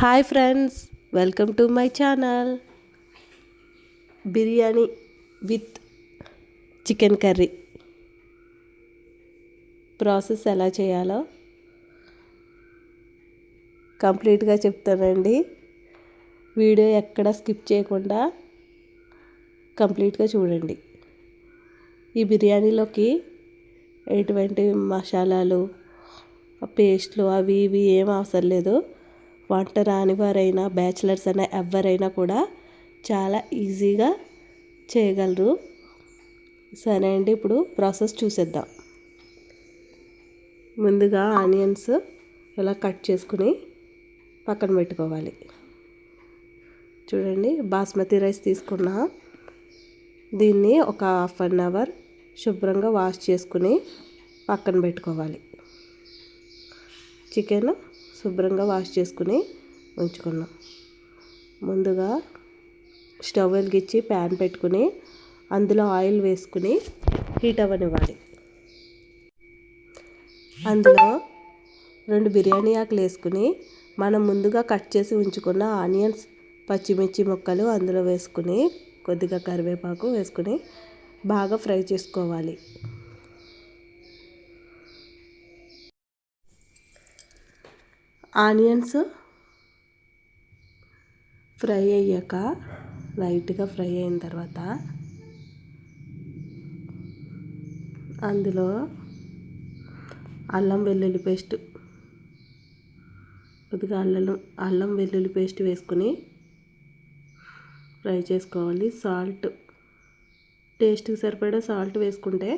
Hi friends, welcome to my channel. Biryani with chicken curry process ఎలా చేయాలో కంప్లీట్గా చెప్తానండి. వీడియో ఎక్కడ స్కిప్ చేయకుండా కంప్లీట్గా చూడండి. ఈ బిర్యానీలోకి ఎటువంటి మసాలాలు, పేస్ట్లు అవి ఇవి ఏం అవసరం లేదు. వంట రాని వారైనా, బ్యాచిలర్స్ అయినా, ఎవరైనా కూడా చాలా ఈజీగా చేయగలరు. సరే అండి, ఇప్పుడు ప్రాసెస్ చూసేద్దాం. ముందుగా ఆనియన్స్ ఇలా కట్ చేసుకుని పక్కన పెట్టుకోవాలి. చూడండి, బాస్మతి రైస్ తీసుకున్నా. దీన్ని ఒక హాఫ్ అన్ అవర్ శుభ్రంగా వాష్ చేసుకుని పక్కన పెట్టుకోవాలి. చికెన్ శుభ్రంగా వాష్ చేసుకుని ఉంచుకున్నాం. ముందుగా స్టవ్ వెలిగించి ప్యాన్ పెట్టుకుని అందులో ఆయిల్ వేసుకుని హీట్ అవ్వనివ్వాలి. అందులో 2 బిర్యానీ ఆకులు వేసుకుని మనం ముందుగా కట్ చేసి ఉంచుకున్న ఆనియన్స్, పచ్చిమిర్చి ముక్కలు అందులో వేసుకుని కొద్దిగా కరివేపాకు వేసుకుని బాగా ఫ్రై చేసుకోవాలి. ఆనియన్స్ ఫ్రై అయ్యాక, లైట్గా ఫ్రై అయిన తర్వాత అందులో అల్లం వెల్లుల్లి పేస్ట్, కొద్దిగా అల్లం వెల్లుల్లి పేస్ట్ వేసుకుని ఫ్రై చేసుకోవాలి. సాల్ట్, టేస్ట్కి సరిపడా సాల్ట్ వేసుకుంటే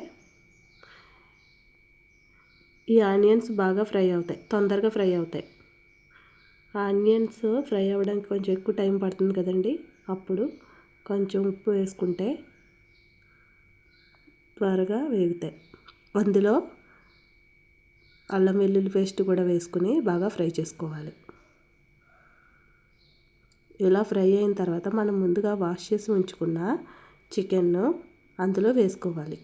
ఈ ఆనియన్స్ బాగా ఫ్రై అవుతాయి, తొందరగా ఫ్రై అవుతాయి. ఆనియన్స్ ఫ్రై అవ్వడానికి కొంచెం ఎక్కువ టైం పడుతుంది కదండి, అప్పుడు కొంచెం ఉప్పు వేసుకుంటే త్వరగా వేగుతాయి. అందులో అల్లం వెల్లుల్లి పేస్ట్ కూడా వేసుకుని బాగా ఫ్రై చేసుకోవాలి. ఇలా ఫ్రై అయిన తర్వాత మనం ముందుగా వాష్ చేసి ఉంచుకున్న చికెన్ను అందులో వేసుకోవాలి.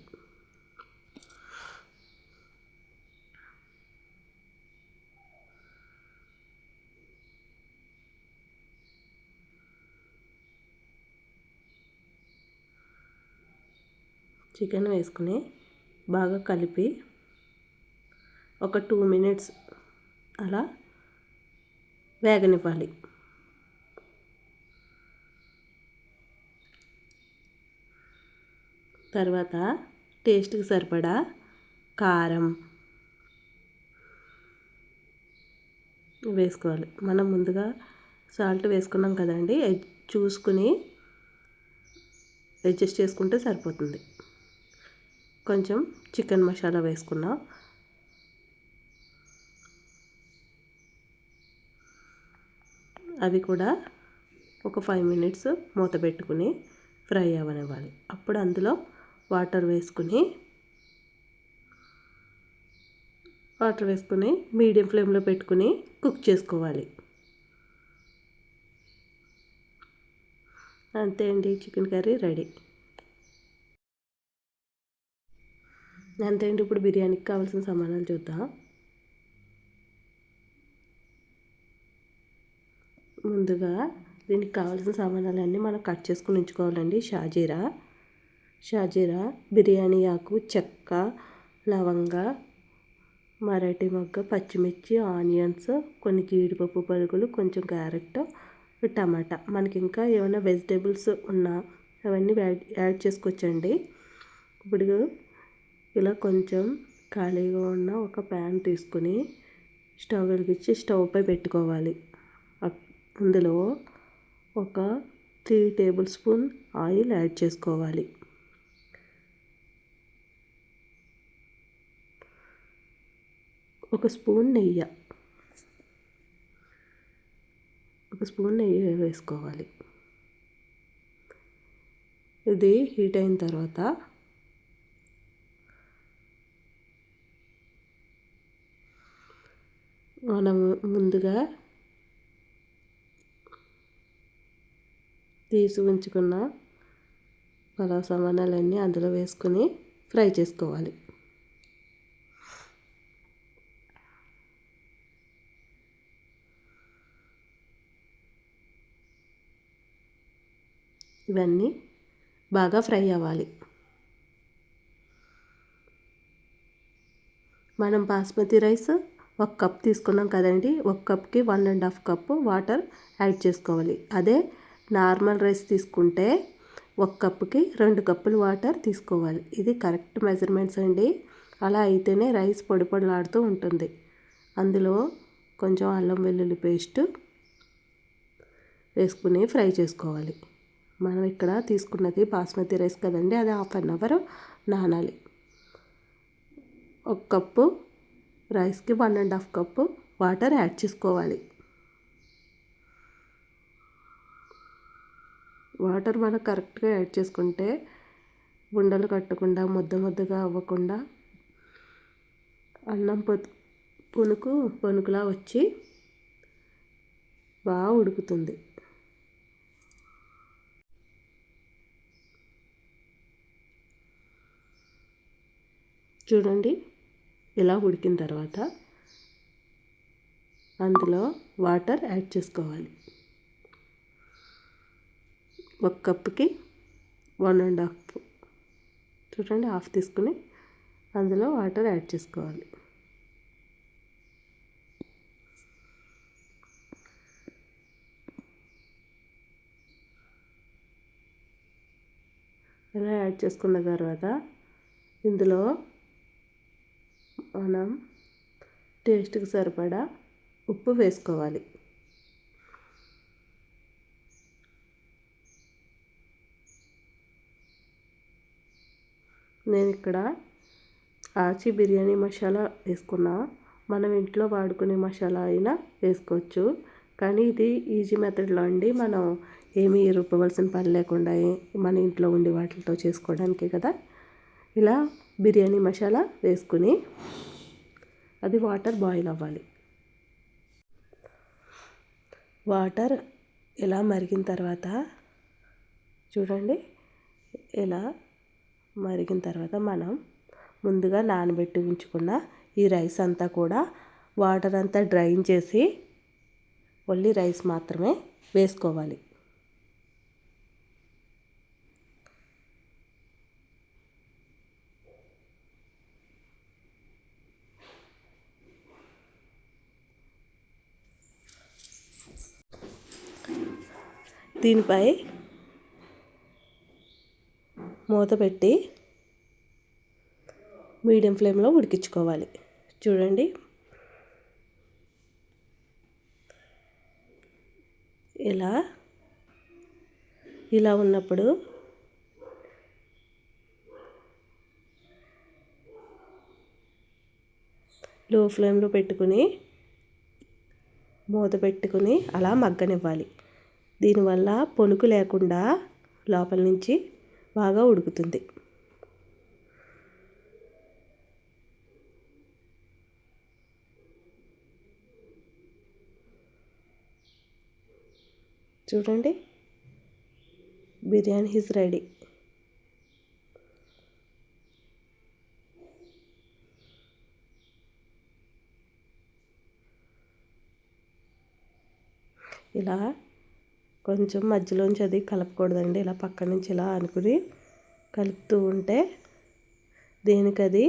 చికెన్ వేసుకుని బాగా కలిపి ఒక 2 మినిట్స్ అలా వేగనివ్వాలి. తర్వాత టేస్ట్కి సరిపడా కారం వేసుకోవాలి. మనం ముందుగా సాల్ట్ వేసుకున్నాం కదండి, చూసుకుని అడ్జస్ట్ చేసుకుంటే సరిపోతుంది. కొంచెం చికెన్ మసాలా వేసుకున్నాం. అవి కూడా ఒక 5 మినిట్స్ మూత పెట్టుకుని ఫ్రై అవ్వనివ్వాలి. అప్పుడు అందులో వాటర్ వేసుకుని మీడియం ఫ్లేమ్లో పెట్టుకుని కుక్ చేసుకోవాలి. అంతే అండి, చికెన్ కర్రీ రెడీ. అంతే అండి. ఇప్పుడు బిర్యానీకి కావాల్సిన సామాన్లు చూద్దాం. ముందుగా దీనికి కావాల్సిన సామాన్లన్నీ మనం కట్ చేసుకుని ఉంచుకోవాలండి. షాజీరా, బిర్యానీ ఆకు, చెక్క, లవంగ, మరాఠీ మొగ్గ, పచ్చిమిర్చి, ఆనియన్స్, కొన్ని జీడిపప్పు పలుకులు, కొంచెం క్యారెట్, టమాటా. మనకి ఇంకా ఏమైనా వెజిటేబుల్స్ ఉన్నా అవన్నీ యాడ్ చేసుకోవచ్చండి. ఇప్పుడు ఇలా కొంచెం ఖాళీగా ఉన్న ఒక ప్యాన్ తీసుకుని స్టవ్ వెలిగించి స్టవ్ పై పెట్టుకోవాలి. అందులో ఒక 3 టేబుల్ స్పూన్ ఆయిల్ యాడ్ చేసుకోవాలి. ఒక స్పూన్ నెయ్యి వేసుకోవాలి. ఇది హీట్ అయిన తర్వాత మనము ముందుగా తీసి ఉంచుకున్న పలావ్ సామాన్లన్నీ అందులో వేసుకొని ఫ్రై చేసుకోవాలి. ఇవన్నీ బాగా ఫ్రై అవ్వాలి. మనం బాస్మతి రైస్ 1 కప్ తీసుకున్నాం కదండి, 1 కప్కి 1.5 కప్పు వాటర్ యాడ్ చేసుకోవాలి. అదే నార్మల్ రైస్ తీసుకుంటే 1 కప్పుకి 2 కప్పులు వాటర్ తీసుకోవాలి. ఇది కరెక్ట్ మెజర్మెంట్స్ అండి. అలా అయితేనే రైస్ పొడి పొడిలాడుతూ ఉంటుంది. అందులో కొంచెం అల్లం వెల్లుల్లి పేస్ట్ వేసుకుని ఫ్రై చేసుకోవాలి. మనం ఇక్కడ తీసుకున్నది బాస్మతి రైస్ కదండి, అది 1/2 అవర్ నానాలి. 1 కప్పు రైస్కి 1.5 కప్పు వాటర్ యాడ్ చేసుకోవాలి. వాటర్ మనం కరెక్ట్గా యాడ్ చేసుకుంటే ఉండలు కట్టకుండా ముద్దగా అవ్వకుండా అన్నం పునుకులా వచ్చి బాగా ఉడుకుతుంది. చూడండి, ఇలా ఉడికిన తర్వాత అందులో వాటర్ యాడ్ చేసుకోవాలి. 1 కప్పుకి 1.5, చూడండి, హాఫ్ తీసుకుని అందులో వాటర్ యాడ్ చేసుకోవాలి. ఇలా యాడ్ చేసుకున్న తర్వాత ఇందులో మనం టేస్ట్కి సరిపడా ఉప్పు వేసుకోవాలి. నేను ఇక్కడ ఆచి బిర్యానీ మసాలా వేసుకున్నా. మనం ఇంట్లో వాడుకునే మసాలా అయినా వేసుకోవచ్చు, కానీ ఇది ఈజీ మెథడ్లో అండి. మనం ఏమీ రుబ్బవలసిన పని లేకుండా మన ఇంట్లో ఉండే వాటితో చేసుకోవడానికే కదా. ఇలా బిర్యానీ మసాలా వేసుకుని అది వాటర్ బాయిల్ అవ్వాలి. వాటర్ ఇలా మరిగిన తర్వాత చూడండి, ఇలా మరిగిన తర్వాత మనం ముందుగా నానబెట్టి ఉంచుకున్న ఈ రైస్ అంతా కూడా వాటర్ అంతా డ్రైన్ చేసి ఓన్లీ రైస్ మాత్రమే వేసుకోవాలి. దీనిపై మూత పెట్టి మీడియం ఫ్లేమ్లో ఉడికించుకోవాలి. చూడండి, ఇలా ఉన్నప్పుడు లో ఫ్లేమ్లో పెట్టుకుని మూత పెట్టుకుని అలా మగ్గనివ్వాలి. దీనివల్ల పొనుకు లేకుండా లోపల నుంచి బాగా ఉడుకుతుంది. చూడండి, బిర్యానీ ఈజ్ రెడీ. ఇలా కొంచెం మధ్యలోంచి అది కలపకూడదండి. ఇలా పక్క నుంచి ఇలా అనుకుని కలుపుతూ ఉంటే దేనికది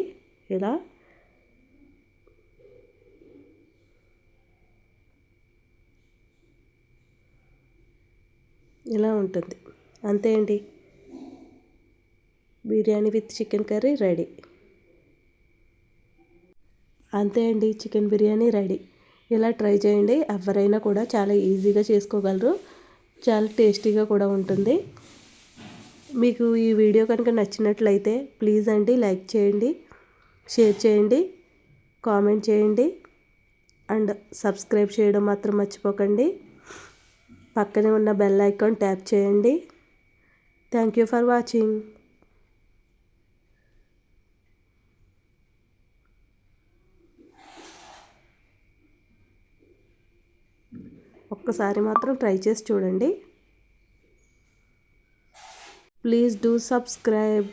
ఇలా ఉంటుంది. అంతే అండి, biryani with chicken curry ready. అంతే అండి, చికెన్ బిర్యానీ రెడీ. ఇలా ట్రై చేయండి. ఎవరైనా కూడా చాలా ఈజీగా చేసుకోగలరు. చాలా టేస్టీగా కూడా ఉంటుంది. మీకు ఈ వీడియో కనుక నచ్చినట్లయితే ప్లీజ్ అండి లైక్ చేయండి, షేర్ చేయండి, కామెంట్ చేయండి అండ్ సబ్స్క్రైబ్ చేయడం మాత్రం మర్చిపోకండి. పక్కనే ఉన్న బెల్ ఐకాన్ ట్యాప్ చేయండి. Thank you for watching. ఒక్కసారి మాత్రం ట్రై చేసి చూడండి. Please do subscribe.